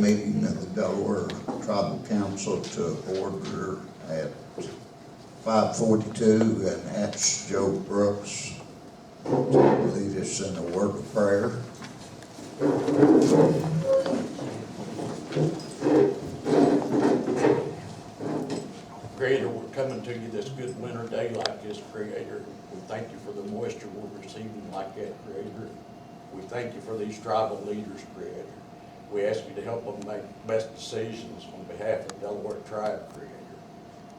meeting of the Delaware Tribal Council to order at 5:42 and ask Joe Brooks to lead us in a word of prayer. Creator, we're coming to you this good winter day like this, Creator. We thank you for the moisture we're receiving like that, Creator. We thank you for these tribal leaders, Creator. We ask you to help them make best decisions on behalf of the Delaware tribe, Creator.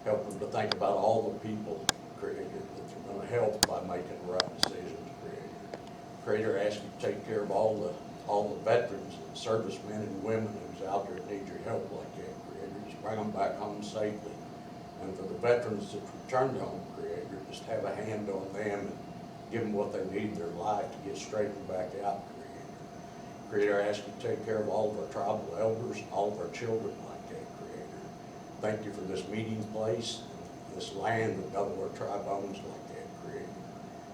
Help them to think about all the people, Creator, that you're going to help by making the right decisions, Creator. Creator, I ask you to take care of all the veterans and servicemen and women who's out there that need your help like that, Creator. Just bring them back home safely. And for the veterans that returned home, Creator, just have a hand on them and give them what they need in their life to get straightened back out, Creator. Creator, I ask you to take care of all of our tribal elders, all of our children like that, Creator. Thank you for this meeting place, this land that Delaware tribe owns like that, Creator.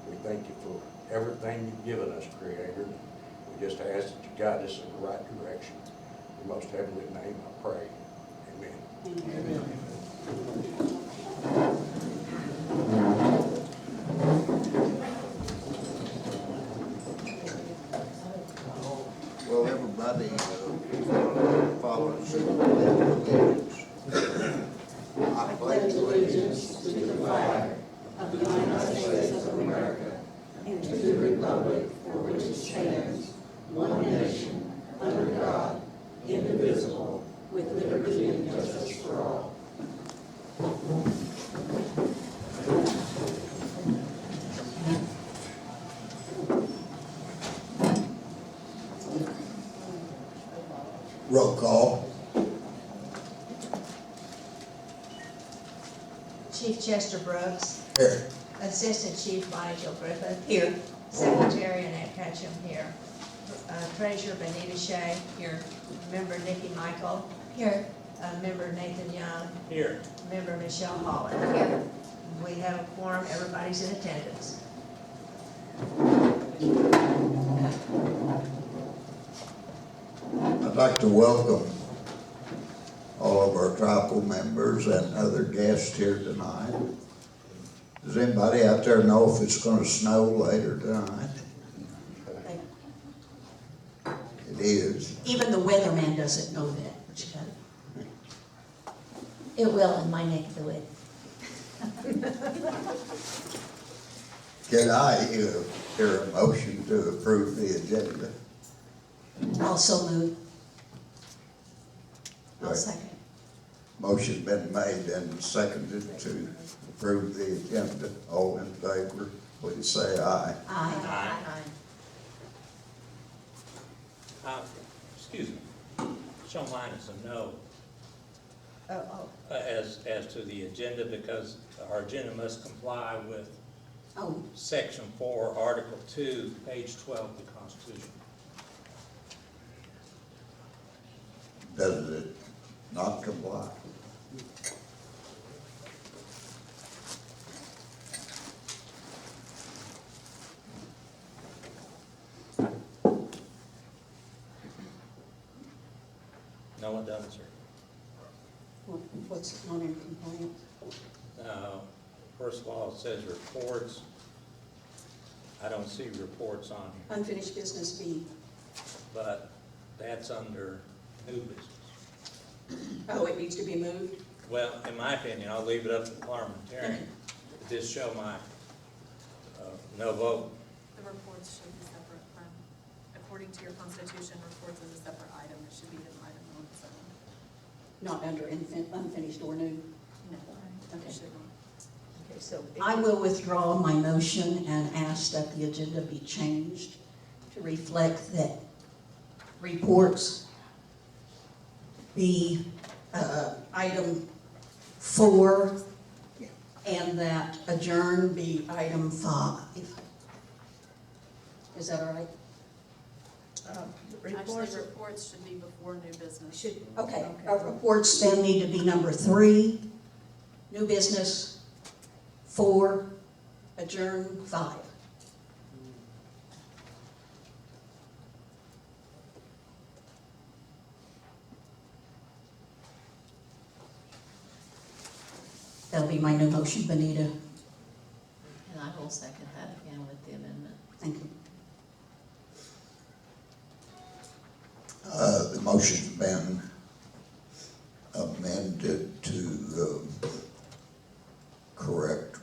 We thank you for everything you've given us, Creator. We just ask that you guide us in the right direction. In your most heavenly name I pray. Amen. Amen. Will everybody follow us in the pledge of allegiance? I pledge allegiance to the flag of the United States of America and to the republic for which it stands, one nation, under God, indivisible, with liberty and justice for all. Roll call. Chief Chester Brooks. Here. Assistant Chief Bonnie Jo Griffith. Here. Secretary Annette Ketchum. Here. Treasurer Benita Shea. Here. Member Nikki Michael. Here. Member Nathan Young. Here. Member Michelle Holland. Here. We have a quorum. Everybody's in attendance. I'd like to welcome all of our tribal members and other guests here tonight. Does anybody out there know if it's going to snow later tonight? It is. Even the weatherman doesn't know that, but you got it. It will in my neck of the woods. Can I hear a motion to approve the agenda? Also move. I'll Right. second. Motion been made and seconded to approve the agenda. All in favor, please say aye. Aye. Excuse me, show mine as a no Oh. as to the agenda, because our agenda must comply with Oh, Section 4, Article 2, page 12 of the Constitution. Does it not comply? No, it doesn't, sir. what's not in compliance? First of all, it says reports. I don't see reports on here, Unfinished business B. but that's under new business. Oh, it needs to be moved? Well, in my opinion, I'll leave it up to the parliamentarian. Just show my no vote. The reports should be separate from, according to your constitution, reports is a separate item. It should be an item on its own. Not under unfinished or new? No, Okay. it should not. Okay, so. I will withdraw my motion and ask that the agenda be changed to reflect that reports be item 4 and that adjourn be item 5. Is that all right? Actually, reports should be before new business. Okay, our reports then need to be number 3, new business 4, adjourn 5. That'll be my new motion, Benita. And I will second that again with the amendment. Thank you. The motion's been amended to correct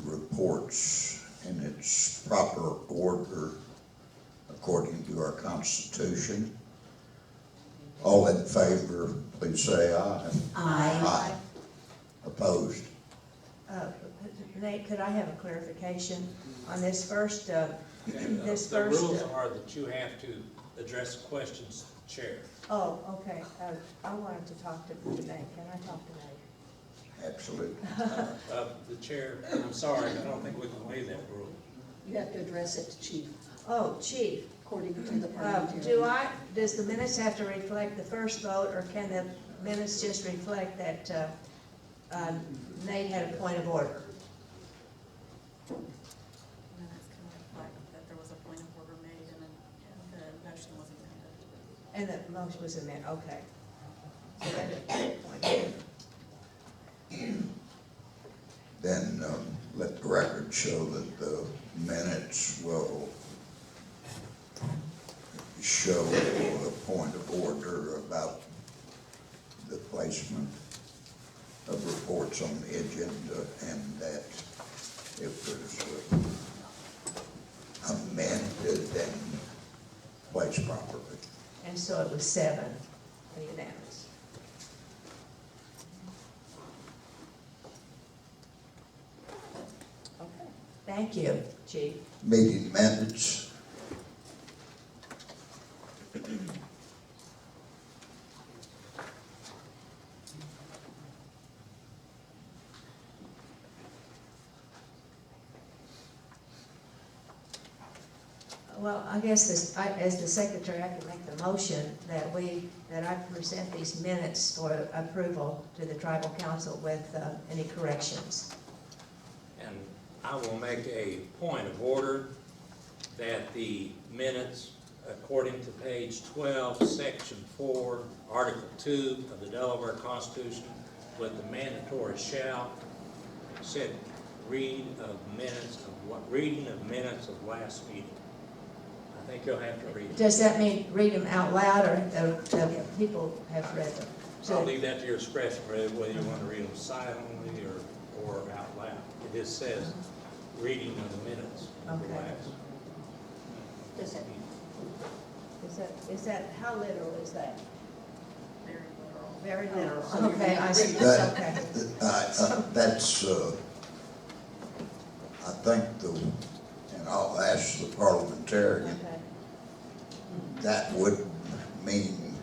reports in its proper order according to our Constitution. All in favor, please say aye. Aye. Opposed? Nate, could I have a clarification on this first, The rules are that you have to address questions to the chair. Oh, okay, I wanted to talk to Nate, can I talk to Nate? Absolutely. The chair, I'm sorry, I don't think we can waive that rule. You have to address it to chief, Oh, Chief, according to the parliamentary. does the minutes have to reflect the first vote, or can the minutes just reflect that Nate had a point of order? And then it's kind of reflect that there was a point of order made and then the motion was amended. And the motion was amended, okay. So that's point of order. Then let the record show that the minutes will show a point of order about the placement of reports on the agenda, and that it was amended and placed properly. And so it was 7, unanimous. Okay, thank you, Chief. Meeting minutes. Well, I guess this, as the secretary, I can make the motion that I present these minutes for approval to the tribal council with any corrections. And I will make a point of order that the minutes, according to page 12, section 4, article 2 of the Delaware Constitution, with the mandatory shall, said reading of minutes of last meeting. I think you'll have to read it. Does that mean read them out loud, or the people have read them? I'll leave that to your discretion, whether you want to read them silently or out loud. It just says reading of the minutes of the Okay. last. Does that Is that, how literal is that? Very literal. Very literal. so you're Okay, I see, That- okay. That's, I think and I'll ask the parliamentarian, Okay. that would mean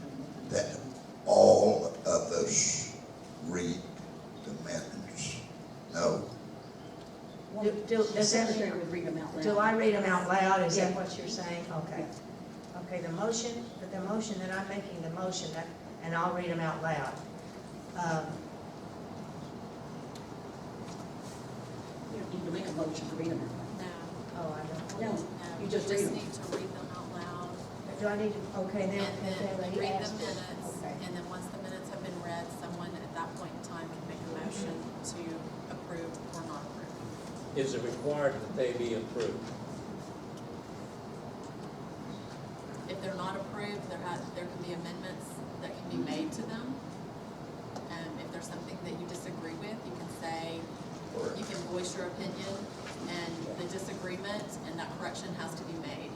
that all of us read the minutes. No? Does that secretary mean, would read them out loud. do I read them out loud, is that Yeah. what you're saying? Okay. Okay, the motion that I'm making, and I'll read them out loud. You don't need to make a motion to read them out No, Oh, I don't. loud. No, no, you just read them. need to read them out loud. Do I need to, okay, And then then he read the asked me. minutes, Okay. and then once the minutes have been read, someone at that point in time can make a motion to approve or not approve. Is it required that they be approved? If they're not approved, there can be amendments that can be made to them. If there's something that you disagree with, you can say, you can voice your opinion and the disagreement, and that correction has to be made.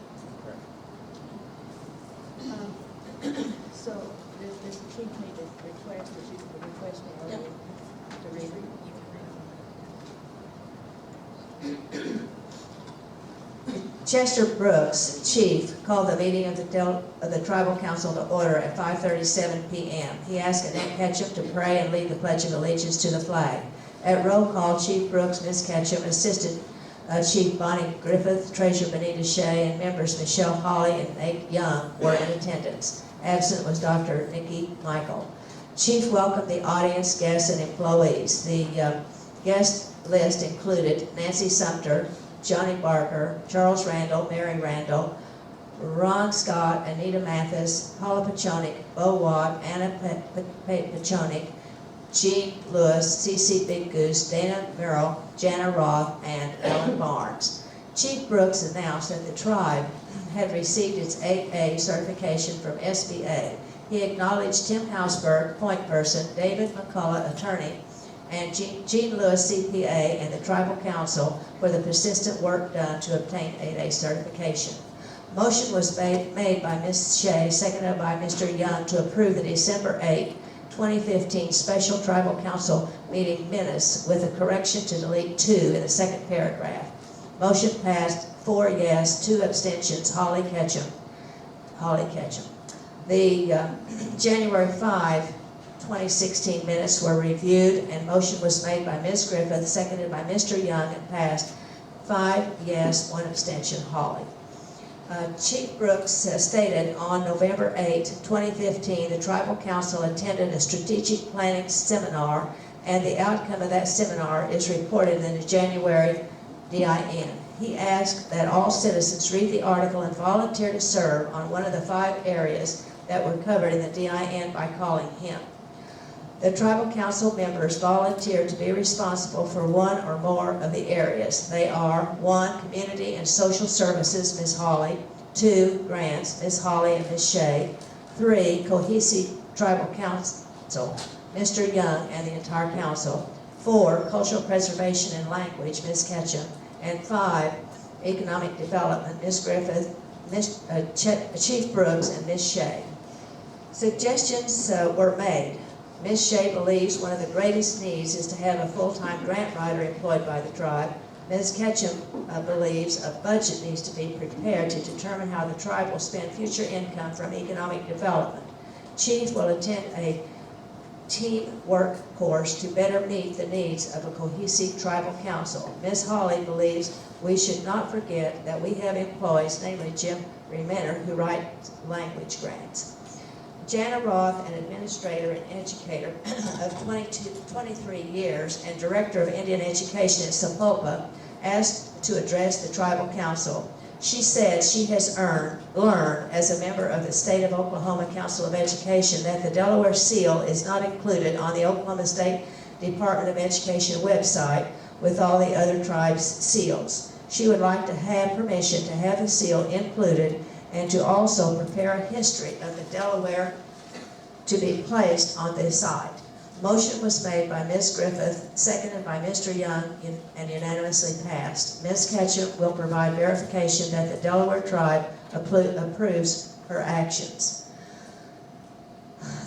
So, does the chief need to request, or should we request me Yeah. to read it? You can read them. Chester Brooks, Chief, called the meeting of the Tribal Council to order at 5:37 p.m. He asked Annette Ketchum to pray and lead the Pledge of Allegiance to the flag. At roll call, Chief Brooks, Ms. Ketchum, Assistant Chief Bonnie Griffith, Treasurer Benita Shea, and members Michelle Hawley and Nate Young were in attendance. Absent was Dr. Nikki Michael. Chief welcomed the audience, guests, and employees. The guest list included Nancy Sumter, Johnny Barker, Charles Randall, Mary Randall, Ron Scott, Anita Mathis, Paula Pachonik, Bo Watt, Anna Pachonik, Gene Lewis, C.C. Big Goose, Dana Merrill, Jana Roth, and Ellen Barnes. Chief Brooks announced that the tribe had received its 8A certification from SBA. He acknowledged Tim Hausberg, point person, David McCullough, attorney, and Gene Lewis, CPA, and the Tribal Council for the persistent work done to obtain 8A certification. Motion was made by Ms. Shea, seconded by Mr. Young, to approve the December 8, 2015 Special Tribal Council meeting minutes with a correction to delete 2 in the second paragraph. Motion passed 4 yes, 2 abstentions, Holly Ketchum. The January 5, 2016 minutes were reviewed and motion was made by Ms. Griffith, seconded by Mr. Young, and passed 5 yes, 1 abstention, Holly. Chief Brooks stated on November 8, 2015, the Tribal Council attended a strategic planning seminar, and the outcome of that seminar is reported in the January DIN. He asked that all citizens read the article and volunteer to serve on one of the 5 areas that were covered in the DIN by calling him. The Tribal Council members volunteered to be responsible for one or more of the areas. They are 1, Community and Social Services, Ms. Hawley; 2, Grants, Ms. Hawley and Ms. Shea; 3, Cohesive Tribal Council, Mr. Young and the entire council; 4, Cultural Preservation and Language, Ms. Ketchum; and 5, Economic Development, Ms. Griffith, Chief Brooks, and Ms. Shea. Suggestions were made. Ms. Shea believes one of the greatest needs is to have a full-time grant writer employed by the tribe. Ms. Ketchum believes a budget needs to be prepared to determine how the tribe will spend future income from economic development. Chief will attend a teamwork course to better meet the needs of a cohesive tribal council. Ms. Hawley believes we should not forget that we have employees, namely Jim Remender, who write language grants. Jana Roth, an administrator and educator of 23 years and director of Indian education at Sapulpa, asked to address the tribal council. She said she has learned as a member of the State of Oklahoma Council of Education that the Delaware seal is not included on the Oklahoma State Department of Education website with all the other tribes' seals. She would like to have permission to have the seal included and to also prepare a history of the Delaware to be placed on the site. Motion was made by Ms. Griffith, seconded by Mr. Young, and unanimously passed. Ms. Ketchum will provide verification that the Delaware tribe approves her actions.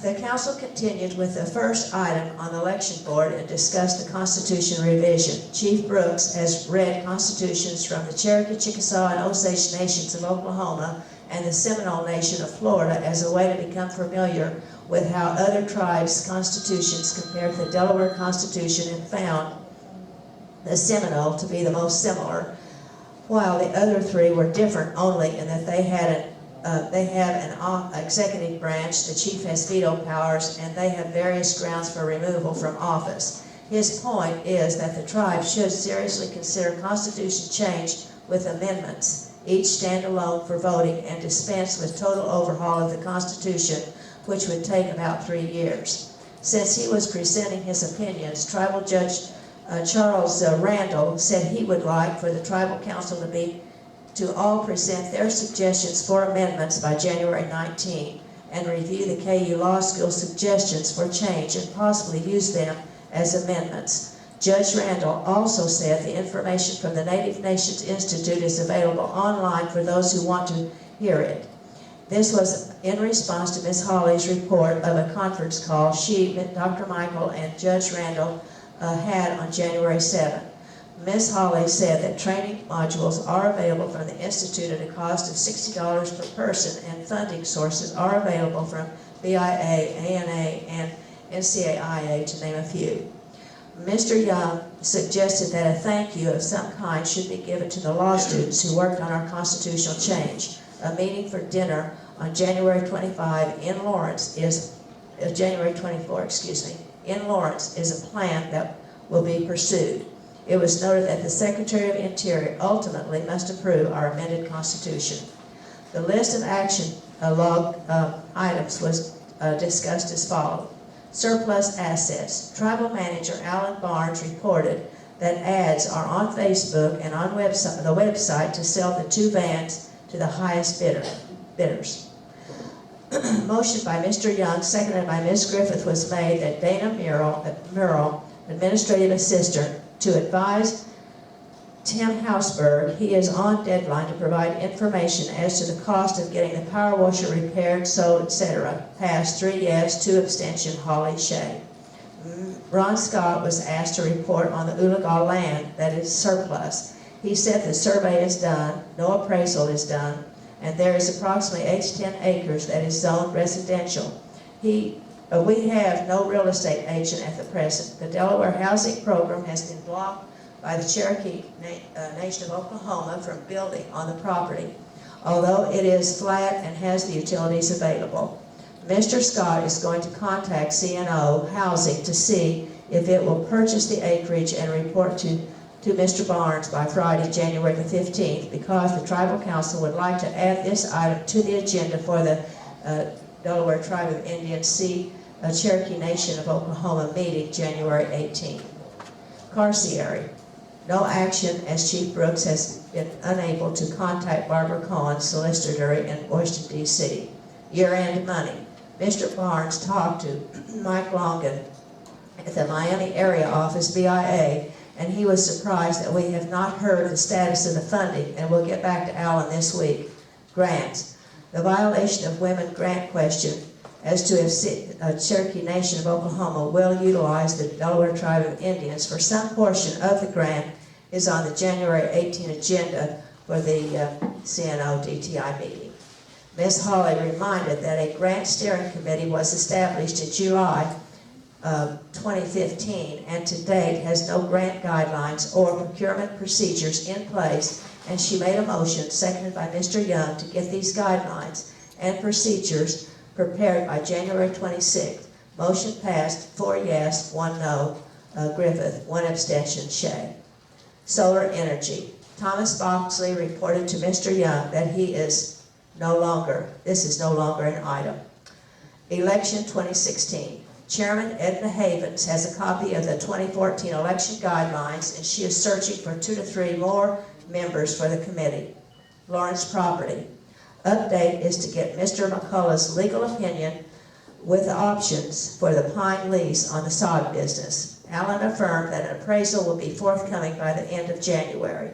The council continued with the first item on the election board and discussed the Constitution revision. Chief Brooks has read constitutions from the Cherokee, Chickasaw, and Osage nations of Oklahoma and the Seminole Nation of Florida as a way to become familiar with how other tribes' constitutions compared to the Delaware Constitution, and found the Seminole to be the most similar, while the other 3 were different only in that they have an executive branch, the chief has veto powers, and they have various grounds for removal from office. His point is that the tribe should seriously consider constitution change with amendments, each stand alone for voting, and dispense with total overhaul of the Constitution, which would take about 3 years. Since he was presenting his opinions, Tribal Judge Charles Randall said he would like for the Tribal Council to all present their suggestions for amendments by January 19 and review the KU Law School suggestions for change and possibly use them as amendments. Judge Randall also said the information from the Native Nations Institute is available online for those who want to hear it. This was in response to Ms. Hawley's report of a conference call she, Dr. Michael, and Judge Randall had on January 7. Ms. Hawley said that training modules are available from the Institute at a cost of $60 per person, and funding sources are available from BIA, ANA, and NCAIA, to name a few. Mr. Young suggested that a thank you of some kind should be given to the law students who worked on our constitutional change. A meeting for dinner on January 24, in Lawrence is a plan that will be pursued. It was noted that the Secretary of Interior ultimately must approve our amended Constitution. The list of action log items was discussed as follows. Surplus assets. Tribal manager Alan Barnes reported that ads are on Facebook and on the website to sell the 2 vans to the highest bidders. Motion by Mr. Young, seconded by Ms. Griffith, was made that Dana Murrell, administrative assistant, to advise Tim Hausberg he is on deadline to provide information as to the cost of getting the power washer repaired, sold, etc. Passed 3 yes, 2 abstention, Holly Shea. Ron Scott was asked to report on the Ulaga land that is surplus. He said the survey is done, no appraisal is done, and there is approximately 8 to 10 acres that is zoned residential. We have no real estate agent at the present. The Delaware housing program has been blocked by the Cherokee Nation of Oklahoma from building on the property, although it is flat and has the utilities available. Mr. Scott is going to contact CNO Housing to see if it will purchase the acreage and report to Mr. Barnes by Friday, January the 15th, because the Tribal Council would like to add this item to the agenda for the Delaware Tribe of Indians Cherokee Nation of Oklahoma meeting January 18th. Carcieri. No action, as Chief Brooks has been unable to contact Barbara Cohen, solicitor in Washington, D.C. Year-end money. Mr. Barnes talked to Mike Longan at the Miami area office, BIA, and he was surprised that we have not heard the status of the funding, and we'll get back to Alan this week. Grants. The violation of women grant question as to if Cherokee Nation of Oklahoma will utilize the Delaware Tribe of Indians for some portion of the grant is on the January 18 agenda for the CNO DTI meeting. Ms. Hawley reminded that a grant steering committee was established in July 2015 and to date has no grant guidelines or procurement procedures in place, and she made a motion, seconded by Mr. Young, to get these guidelines and procedures prepared by January 26th. Motion passed, 4 yes, 1 no, Griffith, 1 abstention, Shea. Solar energy. Thomas Boxley reported to Mr. Young that this is no longer an item. Election 2016. Chairman Edna Havens has a copy of the 2014 election guidelines, and she is searching for 2 to 3 more members for the committee. Lawrence property. Update is to get Mr. McCullough's legal opinion with options for the Pine lease on the sod business. Allen affirmed that an appraisal will be forthcoming by the end of January.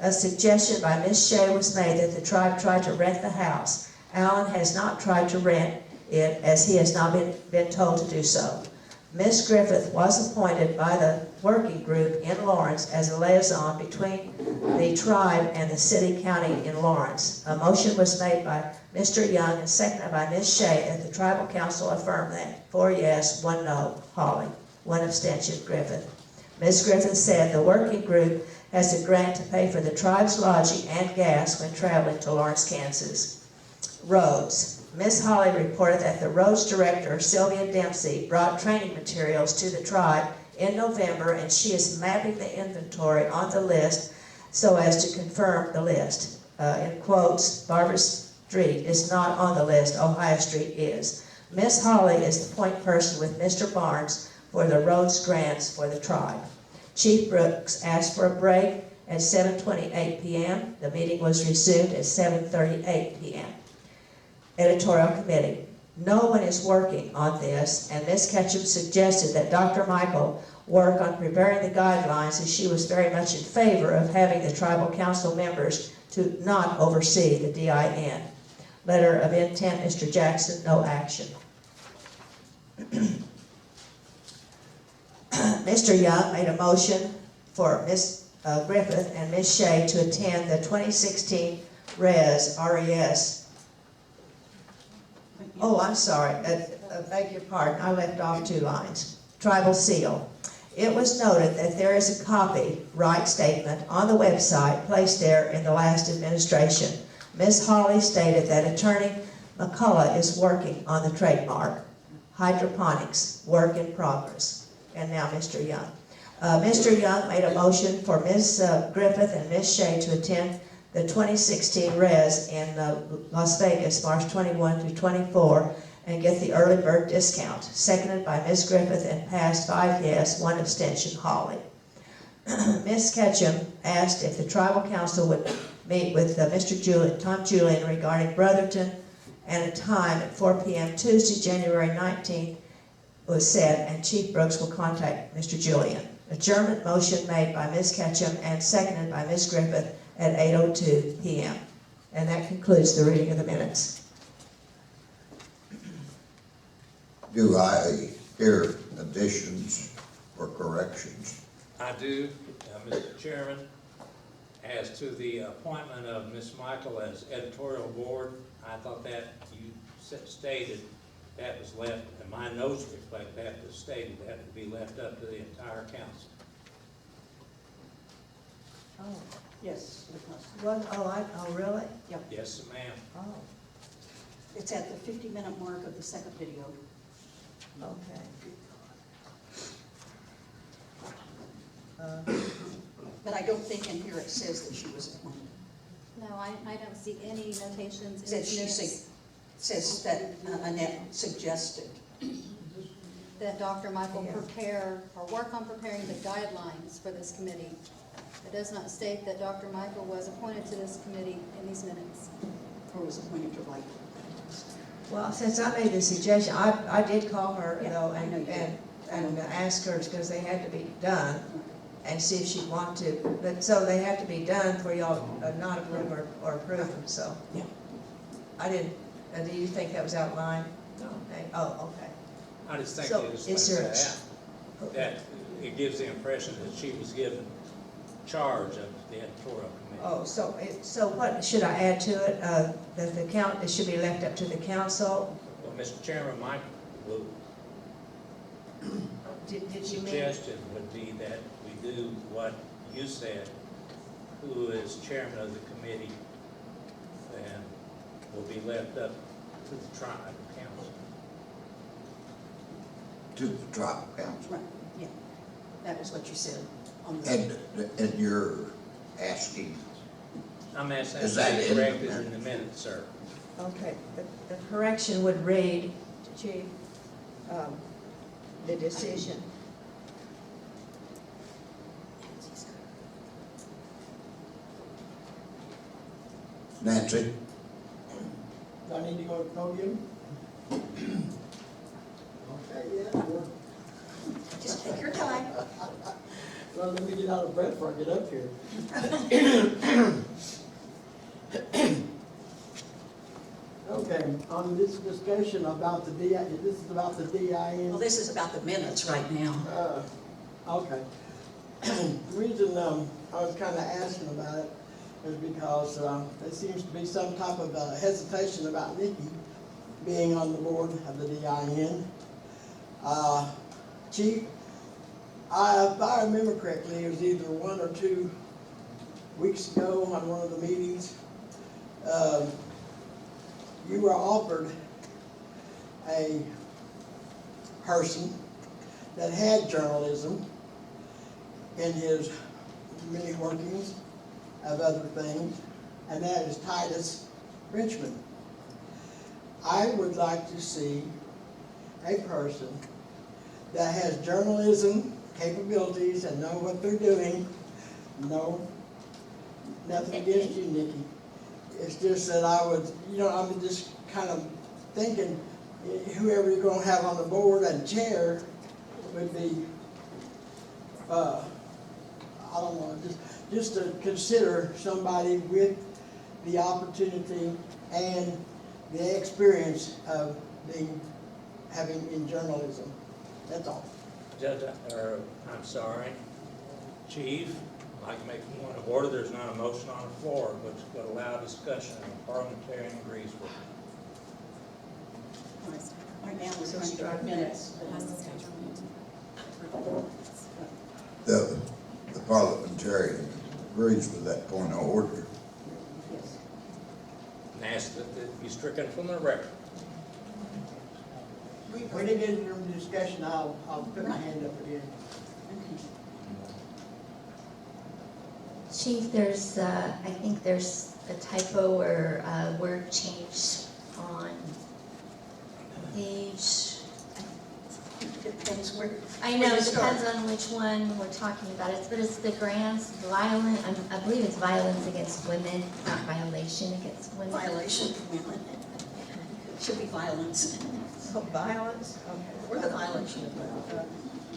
A suggestion by Ms. Shea was made that the tribe try to rent the house. Allen has not tried to rent it, as he has not been told to do so. Ms. Griffith was appointed by the working group in Lawrence as a liaison between the tribe and the city-county in Lawrence. A motion was made by Mr. Young and seconded by Ms. Shea that the tribal council affirm that. 4 yes, 1 no, Hawley, 1 abstention, Griffith. Ms. Griffith said the working group has a grant to pay for the tribe's lodging and gas when traveling to Lawrence, Kansas. Roads. Ms. Hawley reported that the roads director, Sylvia Dempsey, brought training materials to the tribe in November, and she is mapping the inventory on the list so as to confirm the list. In quotes, Barbara Street is not on the list, Ohio Street is. Ms. Hawley is the point person with Mr. Barnes for the roads grants for the tribe. Chief Brooks asked for a break at 7:28 p.m. The meeting was resumed at 7:38 p.m. Editorial Committee. No one is working on this, and Ms. Ketchum suggested that Dr. Michael work on preparing the guidelines, as she was very much in favor of having the tribal council members to not oversee the DIN. Letter of intent, Mr. Jackson, no action. Mr. Young made a motion for Ms. Griffith and Ms. Shea to attend the 2016 RES. Oh, I'm sorry, beg your pardon, I left off 2 lines. Tribal seal. It was noted that there is a copyright statement on the website placed there in the last administration. Ms. Hawley stated that Attorney McCullough is working on the trademark. Hydroponics, work in progress. And now Mr. Young. Mr. Young made a motion for Ms. Griffith and Ms. Shea to attend the 2016 RES in Las Vegas, March 21 through 24, and get the early bird discount. Seconded by Ms. Griffith and passed 5 yes, 1 abstention, Holly. Ms. Ketchum asked if the tribal council would meet with Tom Julian regarding Brotherton, and a time at 4 p.m. Tuesday, January 19th was set, and Chief Brooks will contact Mr. Julian. Adjournment motion made by Ms. Ketchum and seconded by Ms. Griffith at 8:02 p.m. And that concludes the reading of the minutes. Do I hear additions or corrections? I do, Mr. Chairman, as to the appointment of Ms. Michael as editorial board, I thought that you stated that was left, and my notes reflect that, was stated that would be left up to the entire council. Oh, yes, it was. Oh, really? Yep. Yes, ma'am. Oh, It's at the 50-minute mark of the second video. okay. But I don't think in here it says that she was appointed. No, I don't see any notations It in says she minutes says that Annette suggested. that Dr. Michael Yeah. prepare or work on preparing the guidelines for this committee. It does not state that Dr. Michael was appointed to this committee in these minutes. Or was appointed to write. Well, since I made the suggestion, I did call her, Yeah, though, I know you did. and ask her, because they had to be done, and see if she'd want to. But, so they have to be done for y'all not approve or approve them, so. Yeah. I didn't, do you think that was outlined? No. Oh, okay. I just think So, it just is points there- that out. That it gives the impression that she was given charge of the editorial committee. Oh, so what should I add to it? That it should be left up to the council? Well, Mr. Chairman, my Did you mean? suggestion would be that we do what you said, who is chairman of the committee, and will be left up to the tribal council. To the tribal council? Right, yeah. That was what you said on the. And you're asking, I'm asking Is that that to be in the corrected in the minutes? minutes, sir. Okay, the correction would read, Chief, the decision. Nancy? Do I need to go to the podium? Okay, yeah. Just take your time. Well, let me get out of breath before I get up here. Okay, on this discussion about the DI, this is about the DIN. Well, this is about the minutes right now. Okay. The reason I was kind of asking about it is because there seems to be some type of hesitation about Nikki being on the board of the DIN. Chief, if I remember correctly, it was either 1 or 2 weeks ago on one of the meetings, you were offered a person that had journalism in his many workings of other things, and that is Titus Richmond. I would like to see a person that has journalism capabilities and know what they're doing. No, nothing against you, Nikki. It's just that I would, I'm just kind of thinking whoever you're going to have on the board and chair would be, I don't know, just to consider somebody with the opportunity and the experience of having in journalism. That's all. Judge, I'm sorry, Chief, I'd like to make a point of order. There's not a motion on the floor which would allow discussion and the parliamentarian agrees with it. Right now, we're trying to get minutes. It has to stay removed. The parliamentarian agrees with that point of order. Yes. And ask that it be stricken from the record. When it gets into discussion, I'll put my hand up again. Okay. Chief, there's, I think there's a typo or a word change on page, Depends where. I know, it depends on which one we're talking about. But it's the grants, violent, I believe it's violence against women, not violation against women. Violation of women. Should be violence. Oh, violence? Okay. Or the violation of women.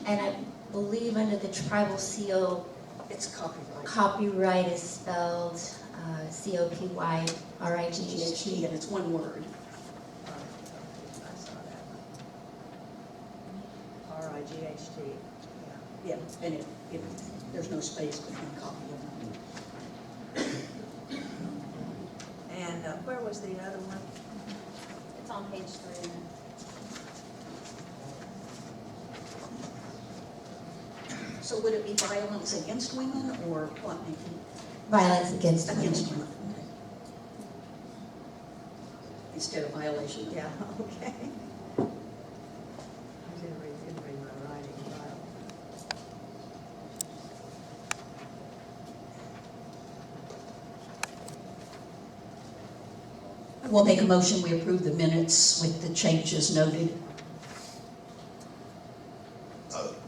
And I believe under the tribal CO, It's copyright. copyright is spelled COPYRIGHT. GHT, and it's one word. I saw that one. RIGHT, yeah. Yeah, and it, there's no space between copy and. And where was the other one? It's on page 3. So would it be violence against women or what, Nikki? Violence against women. Against women, okay. Instead of violation of. Yeah, okay. I didn't read my writing file. We'll make a motion, we approve the minutes with the changes noted.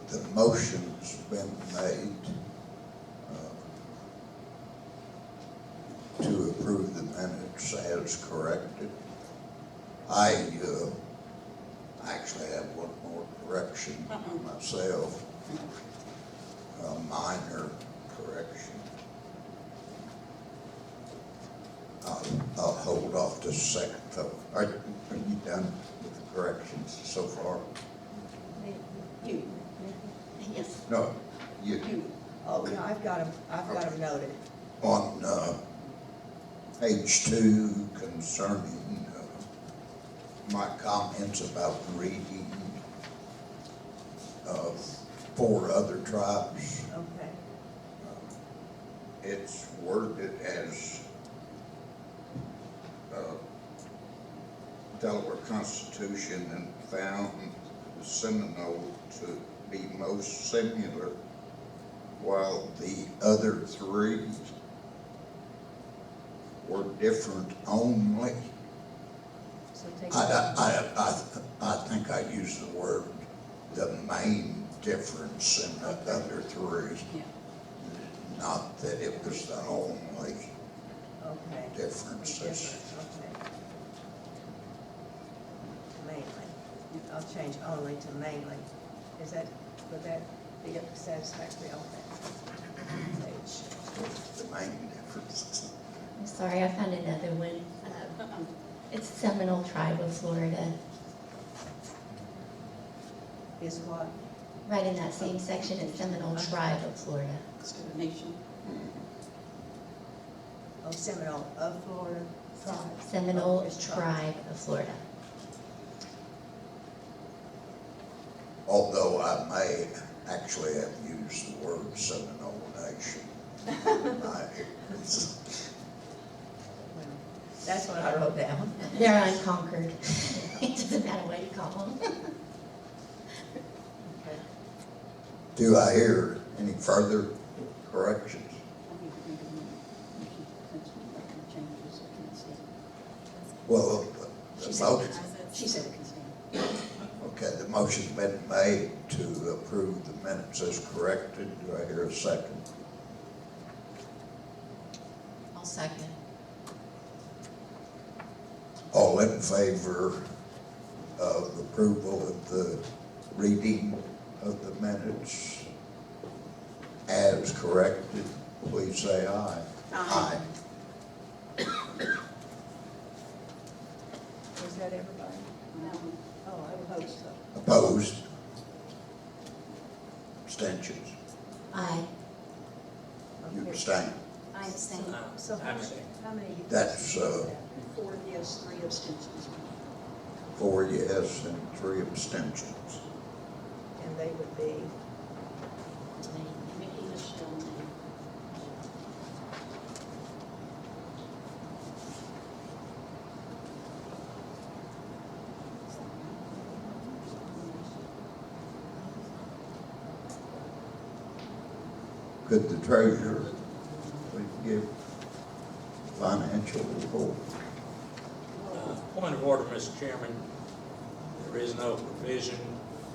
The motion's been made to approve the minutes as corrected. I actually have one more correction myself, a minor correction. I'll hold off to second vote. Are you done with the corrections so far? You. Yes. No, you. You. Oh, yeah, I've got them noted. On page 2 concerning my comments about reading 4 other tribes, Okay. it's worded as Delaware Constitution and found the Seminole to be most similar, while the other 3 were different only. So take. I think I used the word, the main difference in the other 3, Yeah. not that it was the only Okay. differences. Okay. Mainly. I'll change only to mainly. Would that be satisfactory on that page? The main differences. I'm sorry, I found another one. It's Seminole Tribe of Florida. Is what? Right in that same section, it's Seminole Tribe of Florida. Instead of nation. Oh, Seminole of Florida? Seminole Oh, it's Tribe of Florida. Although I may actually have used the word Seminole Nation. Well, that's what I wrote down. They're unconquered. It doesn't matter what you call them. Okay. Do I hear any further corrections? Well, She the said, motion, she said it can stand. okay, the motion's been made to approve the minutes as corrected. Do I hear a second? I'll second. All in favor of approval of the reading of the minutes as corrected, please say aye. Aye. Is that everybody? Oh, I would hope so. Opposed? Abstentions? Aye. You Okay. abstain? I abstain. So I'm saying. how many? That's 4 yes, 3 abstentions. 4 yes and 3 abstentions. And they would be, Mickey, Michelle, Nate. Could the treasurer please give financial report? Point of order, Mr. Chairman. There is no provision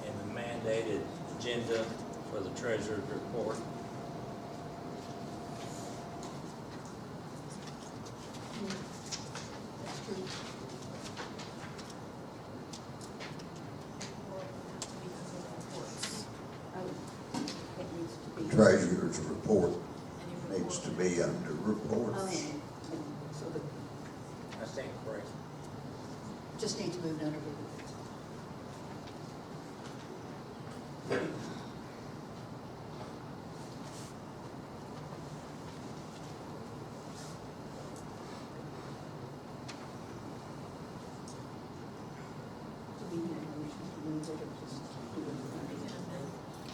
in the mandated agenda for the treasurer's report. Treasurer's report Any needs to report. be under reports. So the, I stand corrected. just needs moved under reports. Do we need a motion to move it or just do it We under? can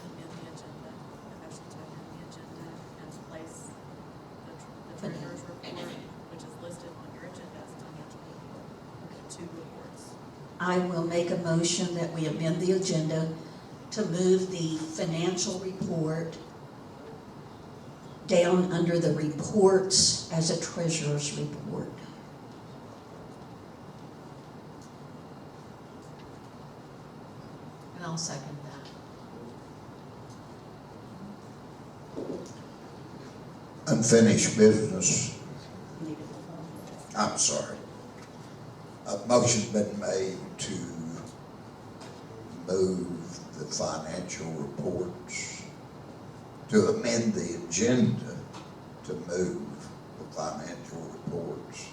amend the agenda, a motion to amend the agenda and place the treasurer's report, which is listed on your agenda as a financial report, two reports. I will make a motion that we amend the agenda to move the financial report down under the reports as a treasurer's report. And I'll second that. Unfinished business, We need to- I'm sorry. A motion's been made to move the financial reports, to amend the agenda to move the financial reports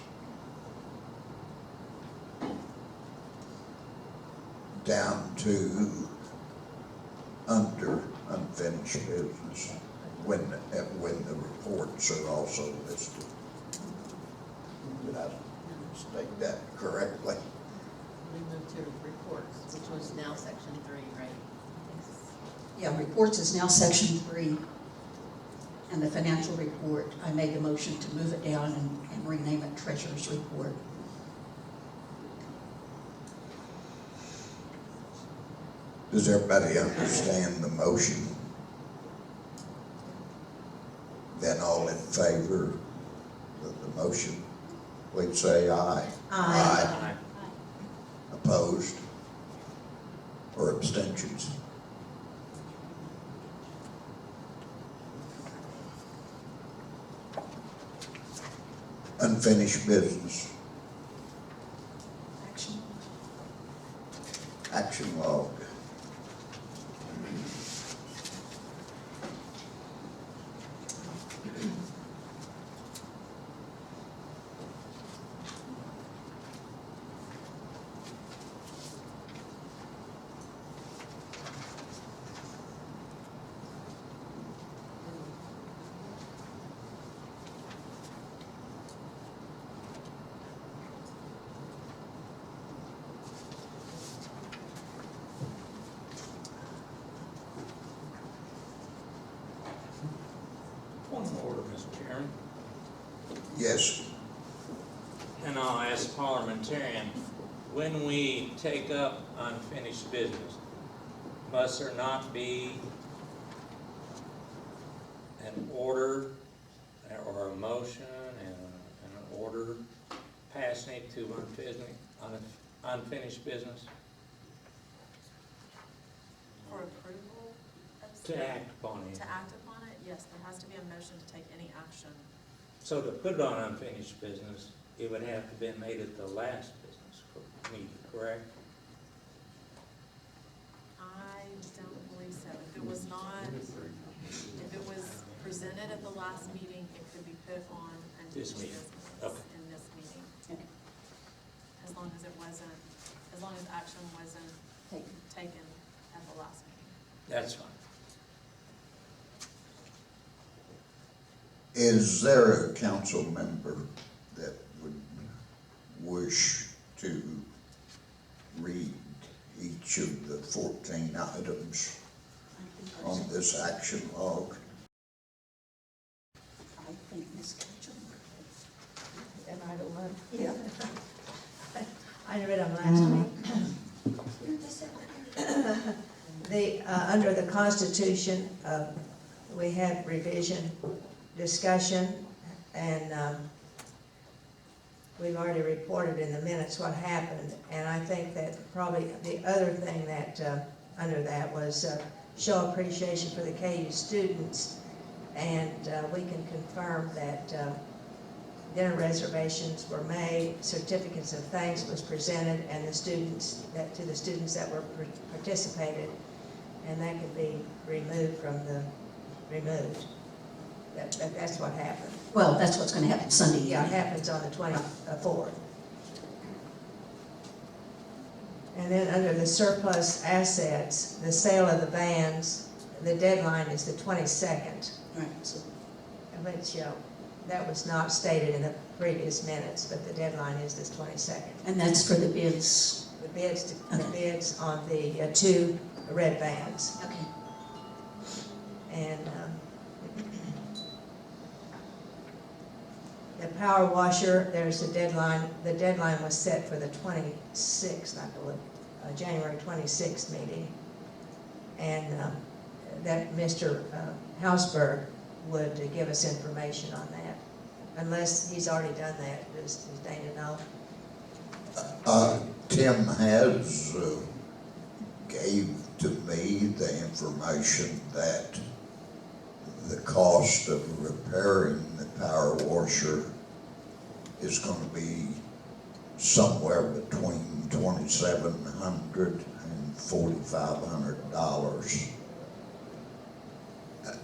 down to under unfinished business, when the reports are also listed. Did I state that correctly? We moved to reports, which was now section 3, right? Yeah, reports is now section 3. And the financial report, I made the motion to move it down and rename it treasurer's report. Does everybody understand the motion? Then all in favor of the motion, please say aye. Aye. Opposed? Or abstentions? Unfinished business. Action. Action log. Point of order, Mr. Chairman. Yes. And I'll ask parliamentarian, when we take up unfinished business, must there not be an order or a motion and an order passing it to unfinished business For approval of. to act upon it? To act upon it, yes, there has to be a motion to take any action. So to put it on unfinished business, it would have to be made at the last business meeting, correct? I don't believe so. If it was not, if it was presented at the last meeting, it could be put on This unfinished meeting, business okay. in this meeting. As long as it wasn't, as long as action wasn't taken at the last meeting. That's fine. Is there a council member that would wish to read each of the 14 items on this action log? I think Ms. Ketchum. Am I the one? Yeah. I read them last week. Under the Constitution, we have revision, discussion, and we've already reported in the minutes what happened, and I think that probably the other thing that, under that was show appreciation for the KU students, and we can confirm that dinner reservations were made, certificates of thanks was presented, and the students, to the students that were participated, and that could be removed. That's what happened. Well, that's what's gonna happen Sunday Yeah, it evening. happens on the 24th. And then under the surplus assets, the sale of the vans, the deadline is the 22nd, Right, so, which, that was not stated in the previous minutes, but the deadline is this 22nd. and that's for the bids. The bids on the 2 red vans. Okay. And the power washer, there's a deadline, the deadline was set for the 26th, I believe, January 26th meeting. And that Mr. Hausberg would give us information on that, unless he's already done that. Does Dana know? Tim has gave to me the information that the cost of repairing the power washer is going to be somewhere between $2,700 and $4,500.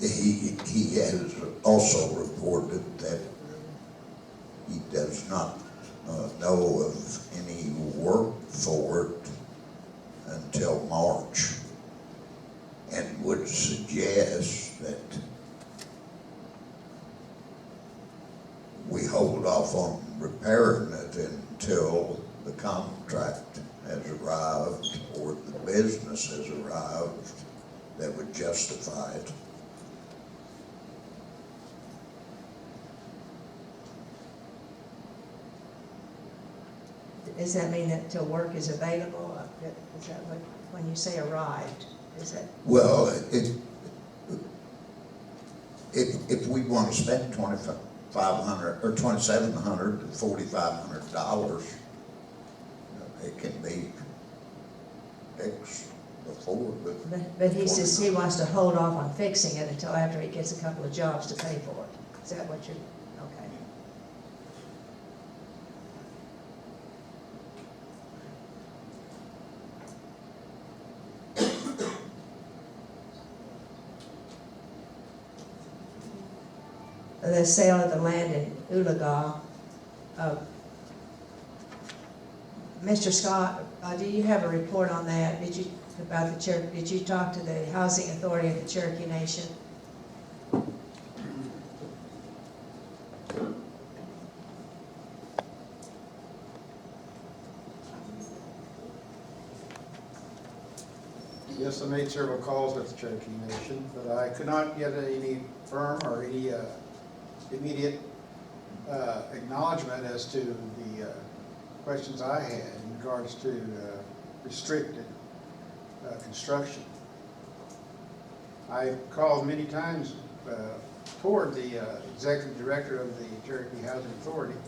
He has also reported that he does not know of any work for it until March, and would suggest that we hold off on repairing it until the contract has arrived or the business has arrived that would justify it. Does that mean that till work is available? Is that what, when you say arrived, is that? Well, if we want to spend $2,500 or $2,700 to $4,500, it can be fixed before. But he says he wants to hold off on fixing it until after he gets a couple of jobs to pay for it. Is that what you're, okay. The sale of the land in Ulaga. Mr. Scott, do you have a report on that? About the church? Did you talk to the housing authority of the Cherokee Nation? Yes, I made several calls with the Cherokee Nation, but I could not get any firm or any immediate acknowledgement as to the questions I had in regards to restricted construction. I called many times toward the executive director of the Cherokee Housing Authority.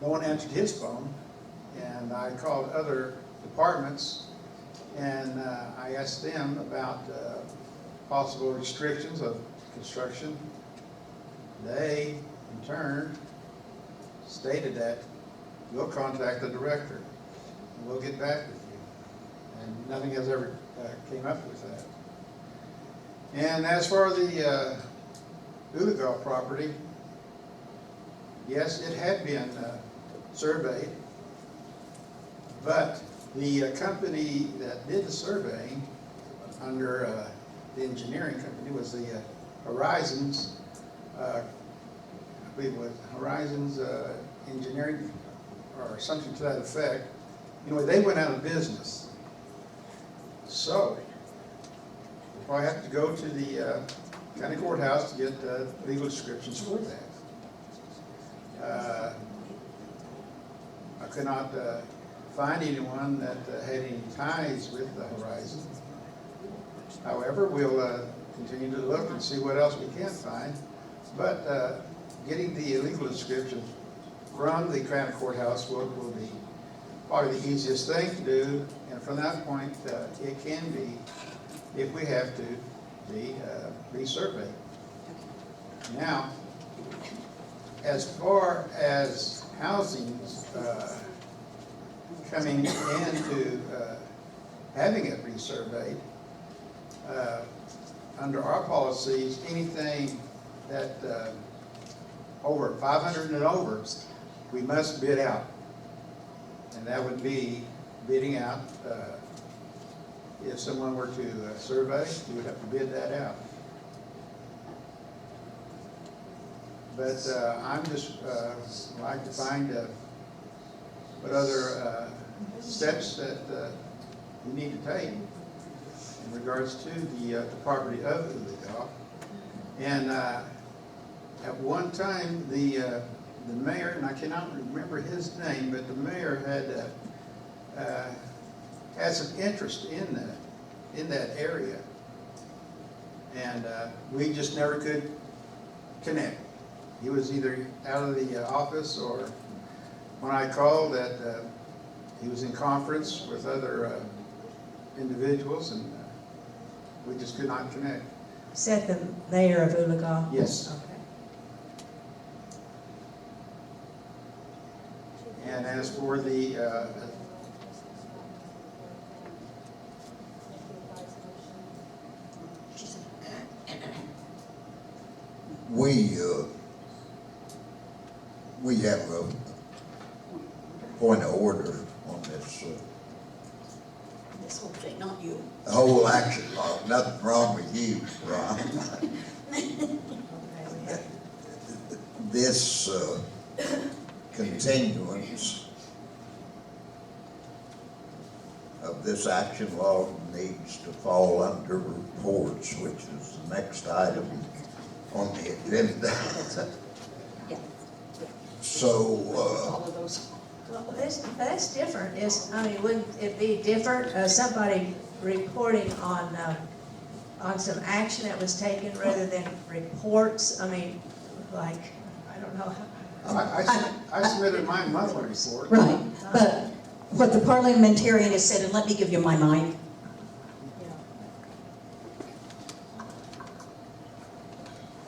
No one answered his phone, and I called other departments, and I asked them about possible restrictions of construction. They, in turn, stated that we'll contact the director and we'll get back with you. And nothing has ever came up with that. And as for the Ulaga property, yes, it had been surveyed, but the company that did the surveying under the engineering company was the Horizons, I believe it was Horizons Engineering or something to that effect. Anyway, they went out of business. So, if I have to go to the county courthouse to get legal descriptions for that. I could not find anyone that had any ties with the Horizon. However, we'll continue to look and see what else we can find. But getting the legal description from the Crown Courthouse will be probably the easiest thing to do. And from that point, it can be, if we have to, be resurveyed. Now, as far as housing coming into having it resurveyed, under our policies, anything that over 500 and over, we must bid out. And that would be bidding out, if someone were to survey, you would have to bid that out. But I'm just like to find what other steps that we need to take in regards to the property of Uliga. And at one time, the mayor, and I cannot remember his name, but the mayor had some interest in that area, and we just never could connect. He was either out of the office, or when I called, that he was in conference with other individuals, and we just could not connect. Is that the mayor of Uliga? Yes. Okay. And as for the we have a point of order on this This whole thing, not you. whole action law. Nothing wrong with you, Ron. Okay, we have, This continuance of this action law needs to fall under reports, which is the next item on the agenda. Yeah. So, All of those. well, that's different, wouldn't it be different, somebody reporting on some action that was taken rather than reports? I mean, like, I don't know how. I submitted my monthly report. Right, but what the parliamentarian has said, and let me give you my mind.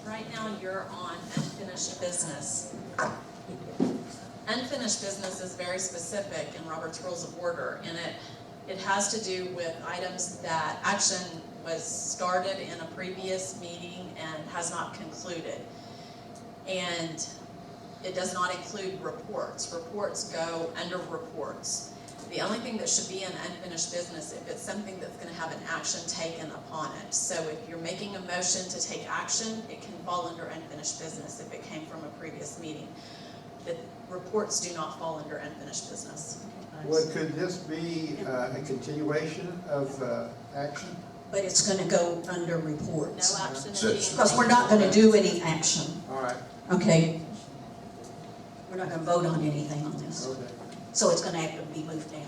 Right now, you're on unfinished business. Unfinished business is very specific in Robert's Rules of Order, and it has to do with items that action was started in a previous meeting and has not concluded. And it does not include reports. Reports go under reports. The only thing that should be in unfinished business, if it's something that's going to have an action taken upon it. So if you're making a motion to take action, it can fall under unfinished business if it came from a previous meeting. The reports do not fall under unfinished business. Could this be a continuation of action? But it's going to go under No reports. action is being Because we're not going to do any action, All right, okay? We're not going to vote on anything on this. okay. So it's going to have to be moved down.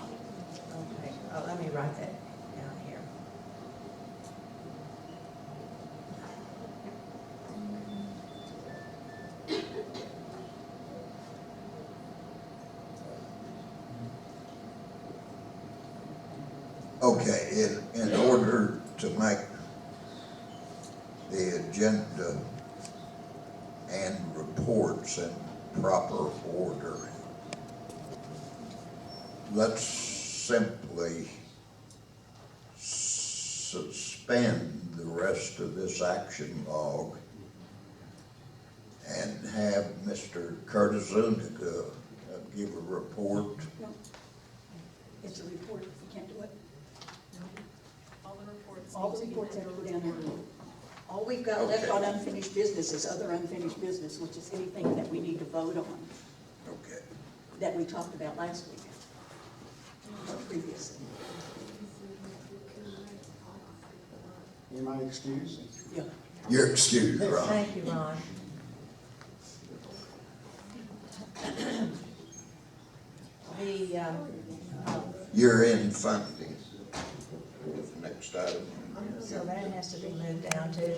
Okay, let me write that down here. okay, in order to make the agenda and reports in proper order, let's simply suspend the rest of this action log and have Mr. Curtis Zuniga give a report. No. It's a report, if you can't do it. All the reports. All the reports that are down there. All we've got left on unfinished business is other unfinished business, which is anything that we need to vote on, Okay. that we talked about last week, or previously. Am I excused? Yeah. You're excused, Ron. Thank you, Ron. You're in funding. Next item. So that has to be moved down too,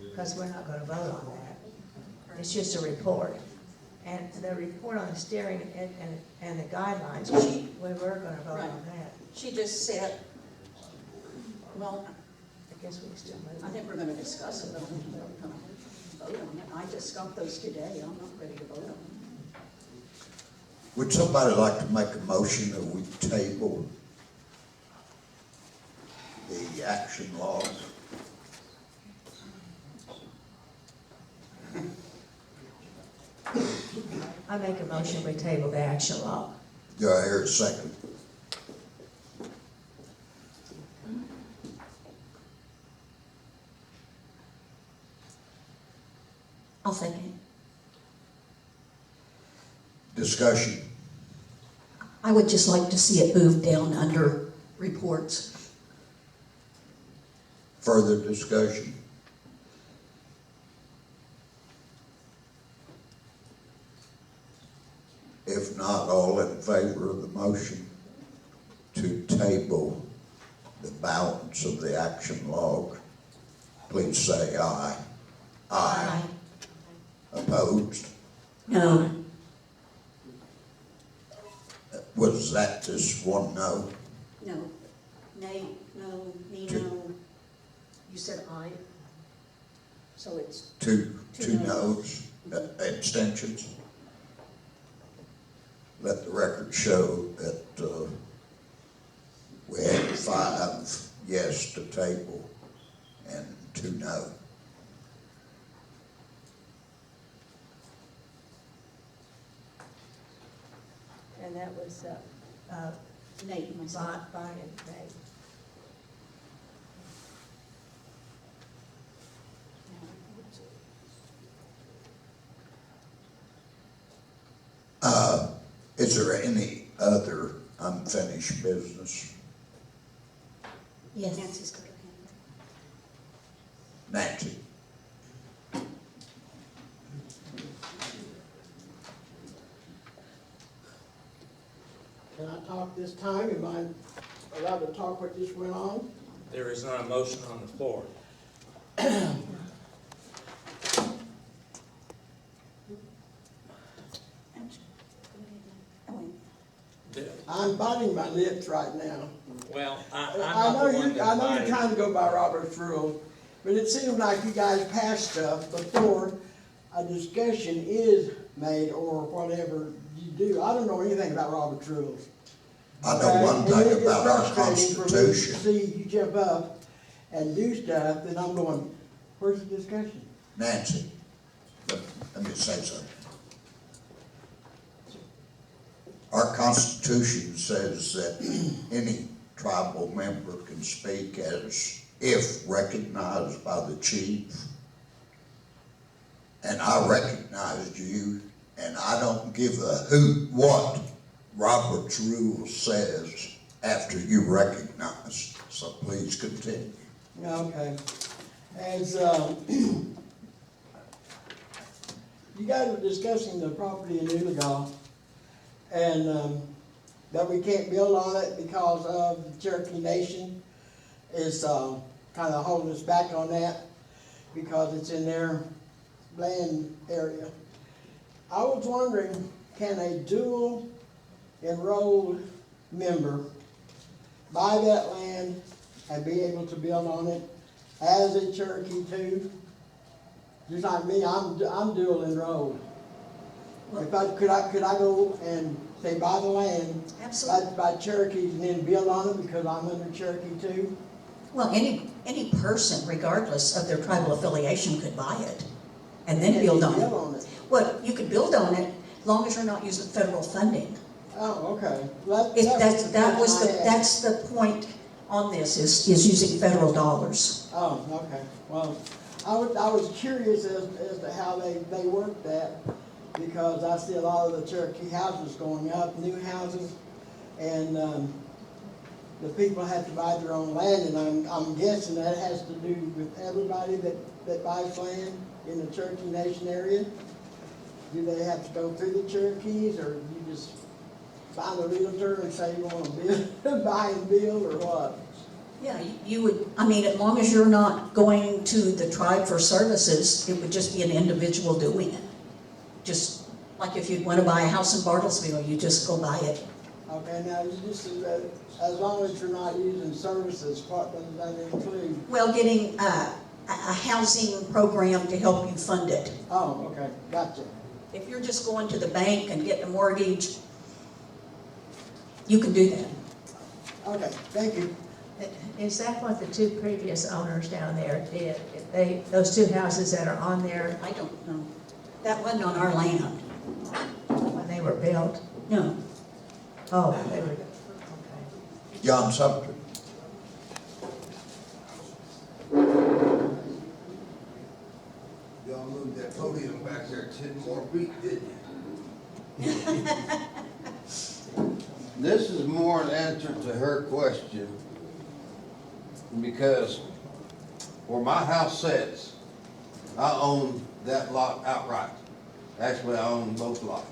because we're not gonna vote on that. it's just a report. And the report on the steering and the guidelines, we were gonna vote on that. She just said, well, I guess we can still move. I think we're gonna discuss it, but we're gonna vote on it. I just got those today, I'm not ready to vote on them. Would somebody like to make a motion that we table the action log? I make a motion, we table the action log. Do I hear a second? I'll second. Discussion. I would just like to see it moved down under reports. Further discussion. If not, all in favor of the motion to table the balance of the action log, please say aye. Aye. Opposed? No. Was that just one no? No. Nay, no, me, no. You said aye. So it's, Two Two noes, abstentions? Let the record show that we had 5 yes to table and 2 no. And that was, nay, myself. Bonnie and Nate. Is there any other unfinished business? Yes. Nancy's got her hand Nancy? Can I talk this time? Am I allowed to talk what just went on? There is not a motion on the floor. I'm biting my lips right now. Well, I'm I not know the one you, I know that you're trying to go by Robert's rules, but it seems like you guys pass stuff before a discussion is made or whatever you do. I don't know anything about Robert's rules. I know one And thing it gets about our frustrating for me to Constitution. see you jump up and do stuff, then I'm going, where's the discussion? Nancy, let me say something. Our Constitution says that any tribal member can speak as if recognized by the chief. And I recognized you, and I don't give a hoot what Robert's rule says after you recognize. So please continue. Okay. As, you guys were discussing the property in Uligaw, and, that we can't build on it because of the Cherokee Nation is, kind of holding us back on that because it's in their land area. I was wondering, can a dual enrolled member buy that land and be able to build on it as a Cherokee too? Just like me, I'm dual enrolled. If could I go and say buy the land, Absolutely. buy Cherokees and then build on it because I'm under Cherokee too? Well, any person, regardless of their tribal affiliation, could buy it and then build on it. Well, you could build on it as long as you're not using federal funding. Oh, okay. Well, That's the point on this, is using federal dollars. Oh, okay. Well, I was curious as to how they work that, because I see a lot of the Cherokee houses going up, new houses, and the people have to buy their own land, and I'm guessing that has to do with everybody that buys land in the Cherokee Nation area. Do they have to go through the Cherokees, or you just find a realtor and say you want to build, buy and build, or what? Yeah, you would, I mean, as long as you're not going to the tribe for services, it would just be an individual doing it. just like if you'd want to buy a house in Bartlesville, you just go buy it. Okay, now, you just, as long as you're not using services, what does that include? Well, getting a housing program to help you fund it. Oh, okay, gotcha. If you're just going to the bank and getting a mortgage, you can do that. Okay, thank you. Is that what the two previous owners down there did? If they, those two houses that are on there I don't know. That wasn't on our land. when they were built? No. Oh, they were, okay. John Sumter. Y'all moved that podium back there 10 more feet, didn't you? This is more an answer to her question, because where my house sits, I own that lot outright. Actually, I own both lots.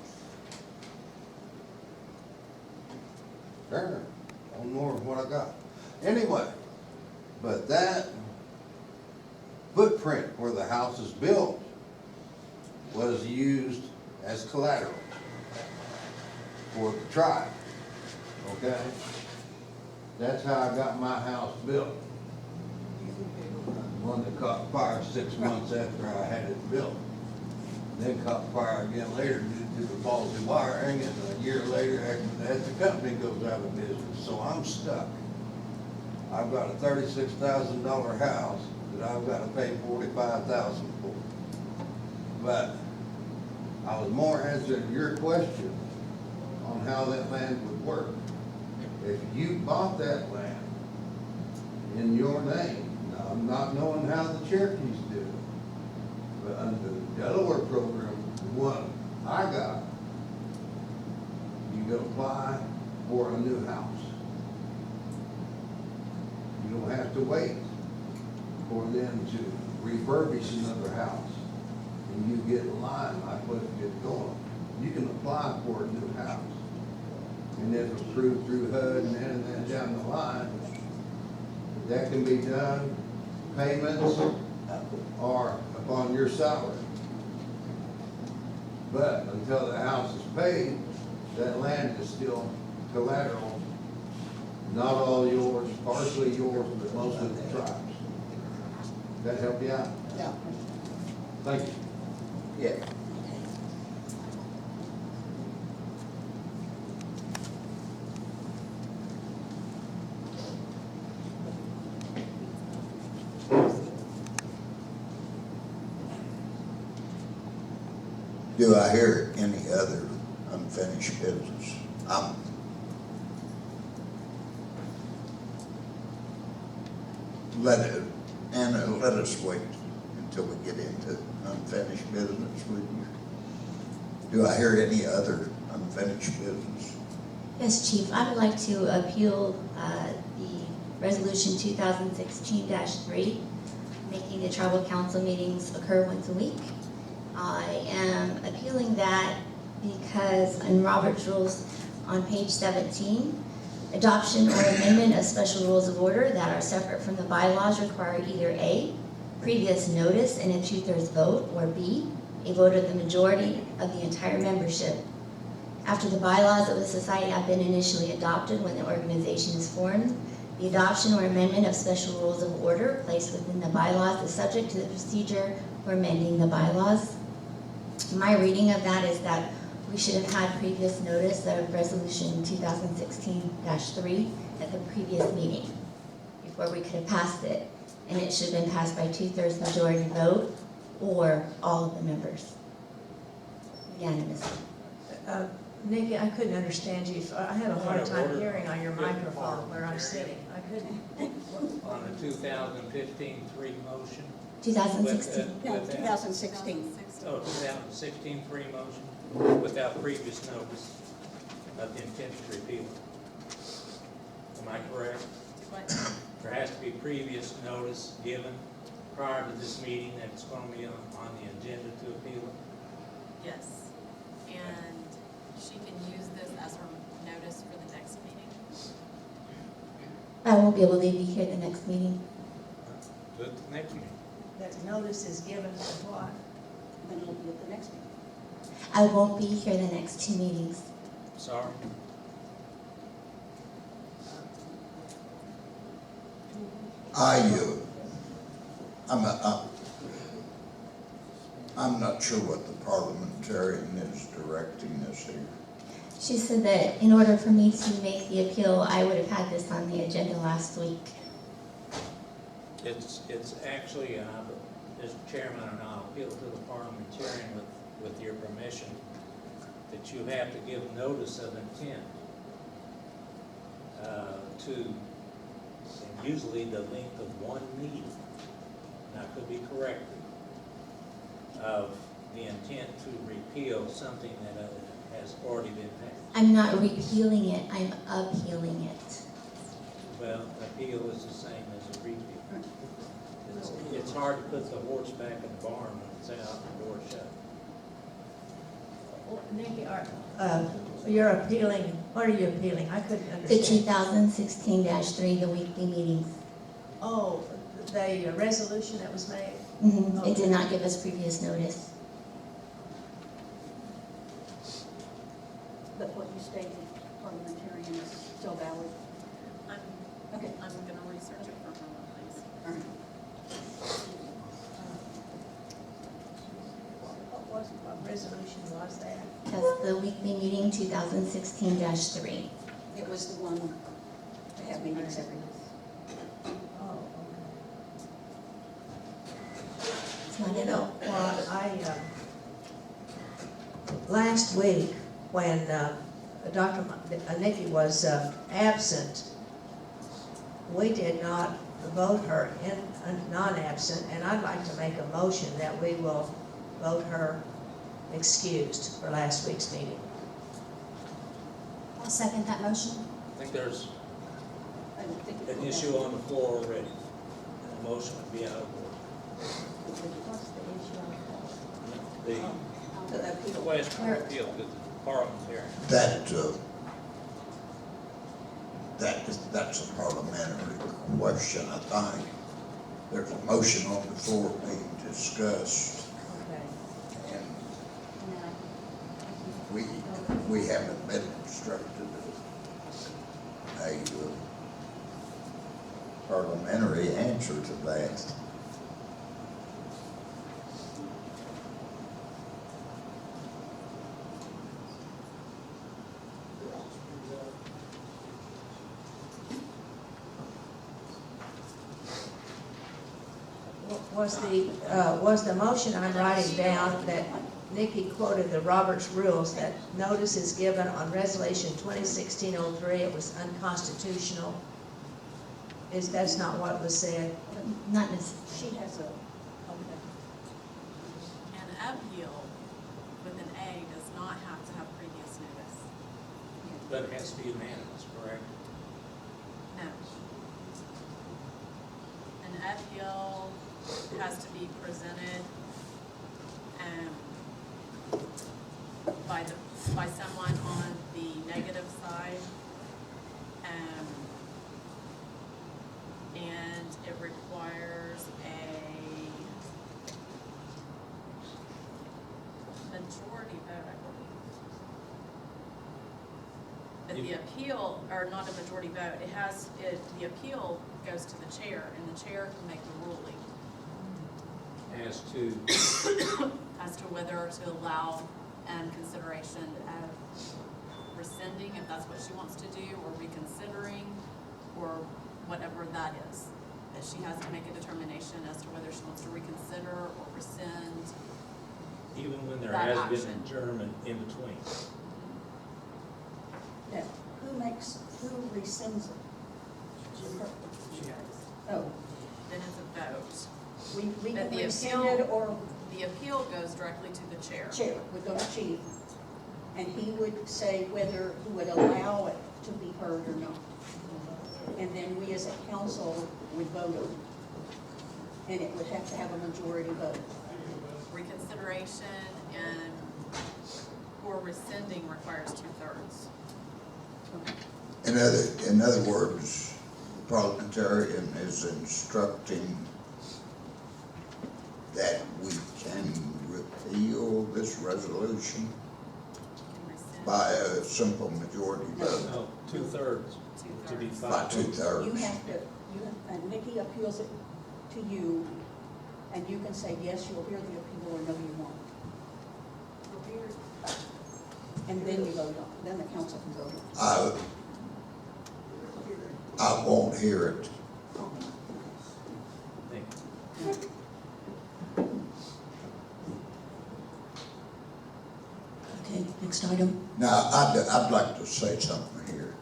There, I own more than what I got. Anyway, but that footprint where the house is built was used as collateral for the tribe, okay? That's how I got my house built. One that caught fire 6 months after I had it built. Then caught fire again later due to the faulty wiring, and a year later after that, the company goes out of business, so I'm stuck. I've got a $36,000 house that I've got to pay $45,000 for. But I was more answering your question on how that land would work. If you bought that land in your name, now I'm not knowing how the Cherokees do it, but under the Delaware program, the one I got, you can apply for a new house. You don't have to wait for them to refurbish another house. And you get in line like what it gets going. You can apply for a new house. And if approved through HUD and then down the line, that can be done, payments are upon your salary. But until the house is paid, that land is still collateral. Not all yours, partially yours, but most of the tribes. Does that help you out? Yeah. Thank you. Yeah. Do I hear any other unfinished business? Anna, let us wait until we get into unfinished business with you. Do I hear any other unfinished business? Yes, Chief, I would like to appeal the resolution 2016-3, making the tribal council meetings occur once a week. I am appealing that because in Robert's Rules on page 17, adoption or amendment of special rules of order that are separate from the bylaws require either A, previous notice and a 2/3 vote, or B, a vote of the majority of the entire membership. After the bylaws of the society have been initially adopted when the organization is formed, the adoption or amendment of special rules of order placed within the bylaws is subject to the procedure for amending the bylaws. My reading of that is that we should have had previous notice of resolution 2016-3 at the previous meeting before we could have passed it. And it should have been passed by 2/3 majority vote or all of the members unanimously. Nikki, I couldn't understand you. I had a hard Point of time order. hearing on your Good microphone point. where I'm sitting. I couldn't. On the 2015-3 motion. 2016. No, Without- 2016. Oh, 2016-3 motion, without previous notice of the intent to repeal. Am I correct? What? There has to be previous notice given prior to this meeting that it's going to be on the agenda to appeal it. Yes. And she can use this as her notice for the next meeting. I won't be able to be here the next meeting. Do it the next meeting. That notice is given for what? Then it'll be at the next meeting. I won't be here the next 2 meetings. Sorry? I'm not sure what the parliamentarian is directing us here. She said that in order for me to make the appeal, I would have had this on the agenda last week. It's actually, as chairman, and I'll appeal to the parliamentarian with your permission, that you have to give notice of intent and usually the length of one meeting, and I could be corrected, of the intent to repeal something that has already been passed. I'm not repealing it, I'm appealing it. Well, appeal is the same as a repeal. It's hard to put the horse back in the barn when it's out and the door's shut. Nikki, you're appealing, what are you appealing? I couldn't The understand. 2016-3, the weekly meetings. Oh, the resolution that was made? It did not give us previous notice. But what you stated, parliamentarian, is still valid? Okay. I'm gonna research it for her, please. All right. What resolution was that? That's the weekly meeting, 2016-3. It was the one, they have meetings every Oh, It's not okay. You in know, last week, when Dr. Nikki was absent, we did not vote her in non-absent, and I'd like to make a motion that we will vote her excused for last week's meeting. I'll second that motion. I think there's I don't think it an will issue happen. on the floor already, and the motion would be out of order. What's the issue on The The appeal. question for appeal to the parliamentarian. That's a parliamentary question, I think. There's a motion on the floor being discussed, Okay. and we haven't been instructed a parliamentary answer to that. Was the motion I'm writing down that Nikki quoted the Roberts rules, that notice is given on resolution 2016-03, it was unconstitutional? That's not what was said? Not necessarily. She has a, okay. An appeal with an A does not have to have previous notice. But it has to be unanimous, correct? No. An appeal has to be presented by someone on the negative side. And it requires a majority vote, I believe. But the appeal, or not a majority vote, the appeal goes to the chair, and the chair can make the ruling As to, as to whether to allow consideration of rescinding, if that's what she wants to do, or reconsidering, or whatever that is. That she has to make a determination as to whether she wants to reconsider or rescind. even when there That has been action. adjournment in between. Now, who rescinds it? Oh, Then it's a vote. we But can the rescind appeal- it, or The appeal goes directly to the chair. chair would go to chief, and he would say whether he would allow it to be heard or not. And then we as a council would vote on it. And it would have to have a majority vote. Reconsideration and or rescinding requires 2/3. In other words, the parliamentarian is instructing that we can repeal this resolution by a simple majority vote, No, 2/3, to be by 5. two-thirds. You have to, and Nikki appeals it to you, and you can say, yes, you'll hear the appeal, or no, you won't. And then you vote on, then the council can vote on it. I won't hear it. Okay, next item. Now, I'd like to say something here.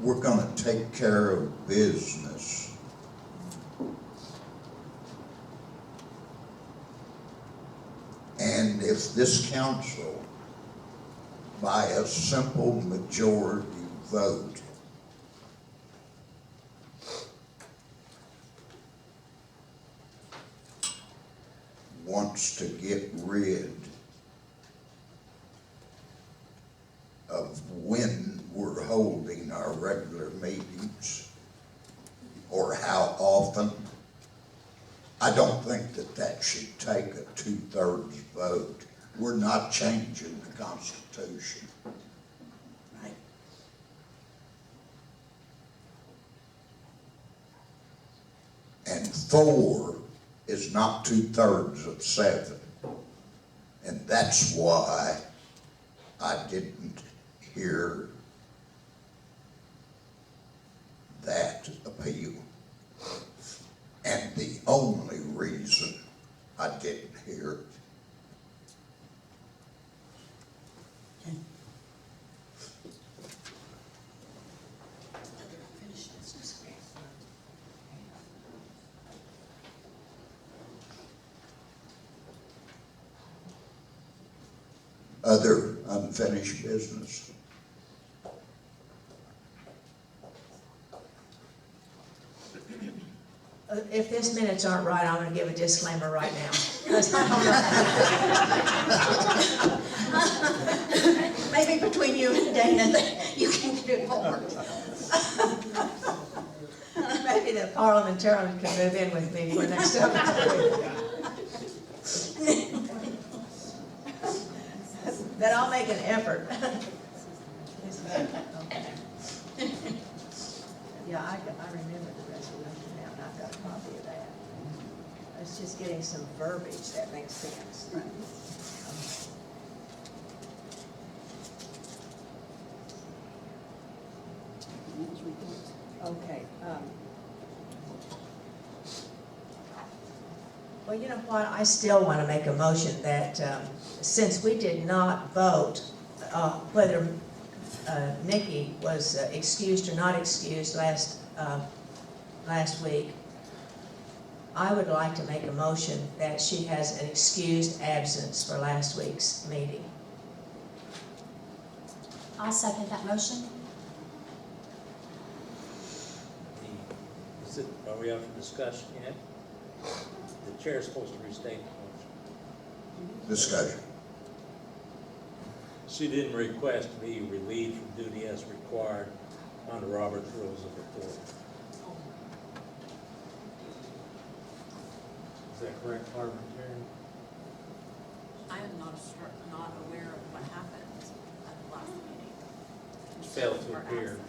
We're gonna take care of business. And if this council, by a simple majority vote, wants to get rid of when we're holding our regular meetings or how often, I don't think that that should take a 2/3 vote. We're not changing the Constitution. Right. And 4 is not 2/3 of 7. And that's why I didn't hear that appeal. And the only reason I didn't hear it. Okay. Other unfinished business. If these minutes aren't right, I'm gonna give a disclaimer right now. 'Cause I don't know. Maybe between you and Dana, you can get it forward. Maybe the parliamentarian can move in with me for next time. But I'll make an effort. Yeah, I remember the resolution now, and I've got a copy of that. It's just getting some verbiage that makes sense. Right. Okay. Well, you know what, I still want to make a motion that, since we did not vote whether Nikki was excused or not excused last week, I would like to make a motion that she has an excused absence for last week's meeting. I'll second that motion. Are we up for discussion yet? The chair is supposed to restate the motion. Discussion. She didn't request to be relieved from duty as required under Robert's Rules of Order. Is that correct, parliamentarian? I am not aware of what happened at the last meeting. Failed to Her appear. absence.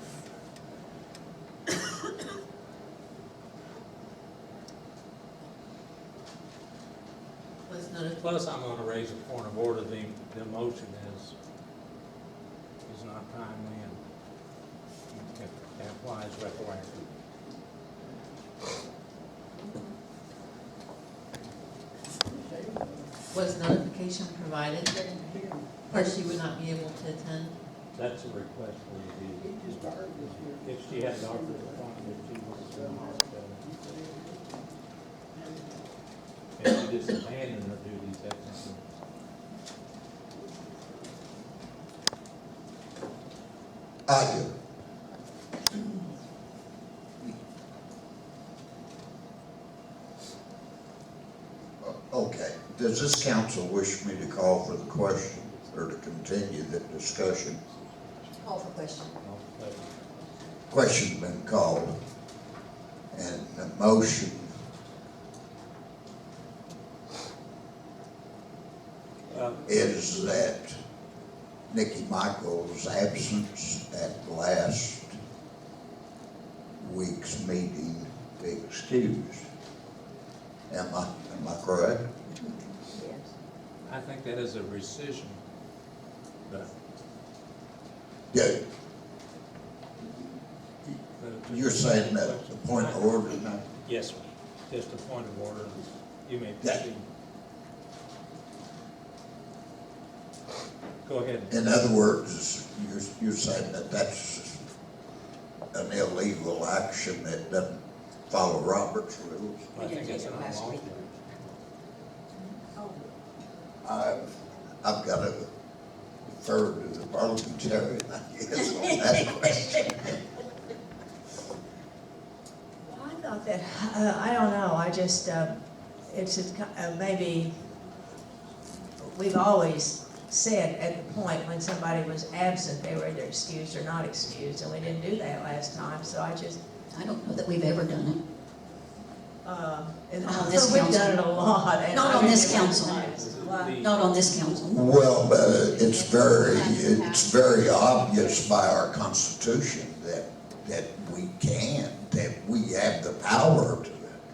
Was notified. Plus, I'm gonna raise a point of order, the motion is not timely and it applies retroactively. Was notification provided or she would not be able to attend? That's a request for review. If she had offered the appointment, she was if she just abandoned her duties, that's not. I do. Okay, does this council wish me to call for the question? or to continue the discussion? Call for question. Question's been called, and the motion is that Nikki Michael's absence at last week's meeting be excused. Am I correct? Yes. I think that is a rescission, but. Yeah. You're saying that's a point of order now? Yes, sir. Just a point of order. You may Yeah. proceed. Go ahead. In other words, you're saying that that's an illegal action that doesn't follow Robert's rules? I think that's an unlawful. I've got to defer to the parliamentarian, I guess, on that question. Well, I thought that, I don't know, I just, it's just, maybe, we've always said at the point when somebody was absent, they were either excused or not excused, and we didn't do that last time, so I just, I don't know that we've ever done it. and Not on this we've council. done it a lot. And Not I on mean, this it was council. nice. Why? Not on this council. Well, it's very obvious by our Constitution that we can, that we have the power to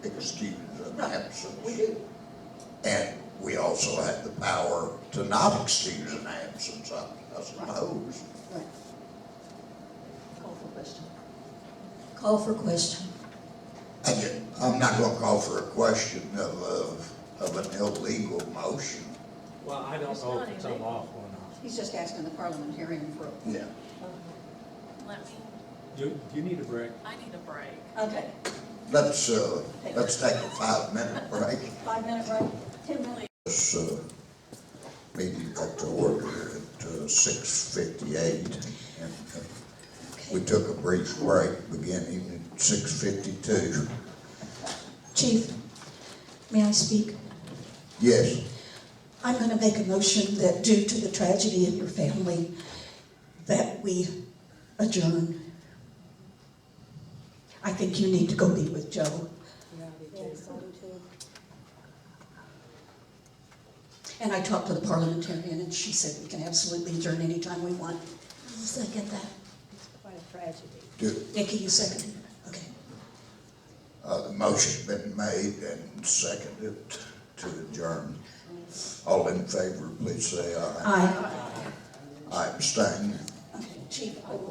excuse an absence. We do. And we also have the power to not excuse an absence, I suppose. Right. Call for question. Call for question. I'm not gonna call for a question of an illegal motion. Well, I don't It's know not if it's illegal. unlawful or not. He's just asking the parliamentarian for. Yeah. Let me, Do you need a break? I need a break. Okay, Let's take a 5-minute break. 5-minute break, 10 minutes. This meeting back to order at 6:58. And we took a brief break beginning at 6:52. Chief, may I speak? Yes. I'm going to make a motion that due to the tragedy in your family, that we adjourn. I think you need to go be with Joe. Yes, I do too. And I talked to the parliamentarian and she said we can absolutely adjourn anytime we want. I'll second that. It's quite a tragedy. Nikki, you seconded? Okay. The motion's been made and seconded to adjourn. All in favor, please say aye. Aye. I abstain. Okay, Chief, I will